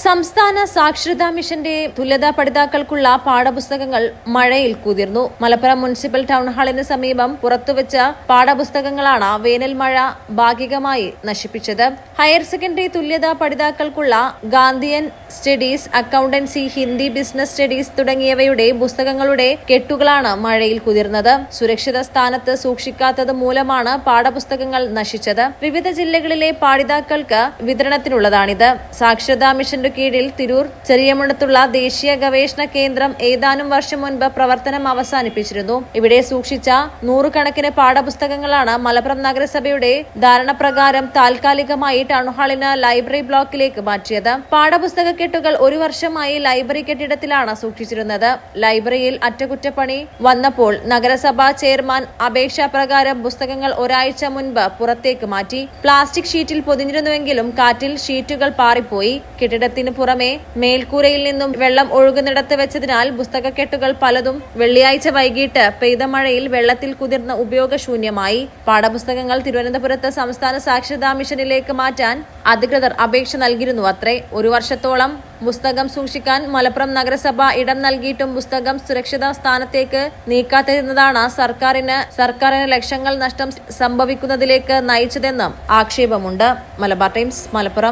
സംസ്ഥാന സാക്ഷരതാ മിഷന്റെ തുല്യതാ പഠിതാക്കൾക്കുള്ള പാഠപുസ്തകങ്ങൾ മഴയിൽ കുതിർന്നു. മലപ്പുറം മുനിസിപ്പൽ ടൗൺ ഹാളിന് സമീപം പുറത്തുവച്ച പാഠപുസ്തകങ്ങളാണ് വേനൽ മഴ ഭാഗികമായി നശിപ്പിച്ചത്. ഹയർ സെക്കൻഡറി തുല്യതാ പഠിതാക്കൾക്കുള്ള Gandhian studies, accountancy, Hindi, business studies തുടങ്ങിയവയുടെ പുസ്തകങ്ങളുടെ കെട്ടുകളാണ് മഴയിൽ കുതിർന്നത്. സുരക്ഷിത സ്ഥാനത്ത് സൂക്ഷിക്കാത്തത് മൂലമാണ് പാഠപുസ്തകങ്ങൾ നശിച്ചത്. വിവിധ ജില്ലകളിലെ പഠിതാക്കൾക്ക് വിതരണത്തിനുള്ളതാണിത്. സാക്ഷരതാ മിഷൻ കീഴിൽ തിരൂർ ചെറിയമുണ്ടത്തുള്ള ദേശീയ ഗവേഷണ കേന്ദ്രം ഏതാനും വർഷം മുൻപ് പ്രവർത്തനം അവസാനിപ്പിച്ചിരുന്നു. ഇവിടെ സൂക്ഷിച്ച നൂറുകണക്കിന് പാഠപുസ്തകങ്ങളാണ് മലപ്പുറം നഗരസഭയുടെ ധാരണപ്രകാരം താൽക്കാലികമായി ടൗൺഹാളിന് ലൈബ്രറി ബ്ലോക്കിലേക്ക് മാറ്റിയത്. പാഠപുസ്തക കെട്ടുകൾ ഒരു വർഷമായി ലൈബ്രറി കെട്ടിടത്തിലാണ് സൂക്ഷിച്ചിരുന്നത്. ലൈബ്രറിയിൽ അറ്റകുറ്റപ്പണി വന്നപ്പോൾ നഗരസഭാ ചെയർമാൻ അപേക്ഷാപ്രകാരം പുസ്തകങ്ങൾ ഒരാഴ്ച മുൻപ് പുറത്തേക്ക് മാറ്റി. പ്ലാസ്റ്റിക് ഷീറ്റിൽ പൊതിഞ്ഞിരുന്നുവെങ്കിലും കാറ്റിൽ ഷീറ്റുകൾ പാറിപ്പോയി. കെട്ടിടത്തിന് പുറമെ മേൽക്കൂരയിൽ നിന്നും വെള്ളം ഒഴുകുന്നിടത്ത് വെച്ചതിനാൽ പുസ്തകക്കെട്ടുകൾ പലതും വെള്ളിയാഴ്ച വൈകിട്ട് പെയ്ത മഴയിൽ വെള്ളത്തിൽ കുതിർന്ന് ഉപയോഗശൂന്യമായി. പാഠപുസ്തകങ്ങൾ തിരുവനന്തപുരത്ത് സംസ്ഥാന സാക്ഷരതാ മിഷനിലേക്ക് മാറ്റാൻ അധികൃതർ അപേക്ഷ നൽകിയിരുന്നു അത്രേ. ഒരു വർഷത്തോളം പുസ്തകം സൂക്ഷിക്കാൻ മലപ്പുറം നഗരസഭ ഇടം നൽകിയിട്ടും പുസ്തകം സുരക്ഷിത സ്ഥാനത്തേക്ക് നീക്കാത്തതെന്നതാണ് സർക്കാരിന് ലക്ഷങ്ങൾ നഷ്ടം സംഭവിക്കുന്നതിലേക്ക് നയിച്ചതെന്നും ആക്ഷേപമുണ്ട്. മലബാർ ടൈംസ്, മലപ്പുറം.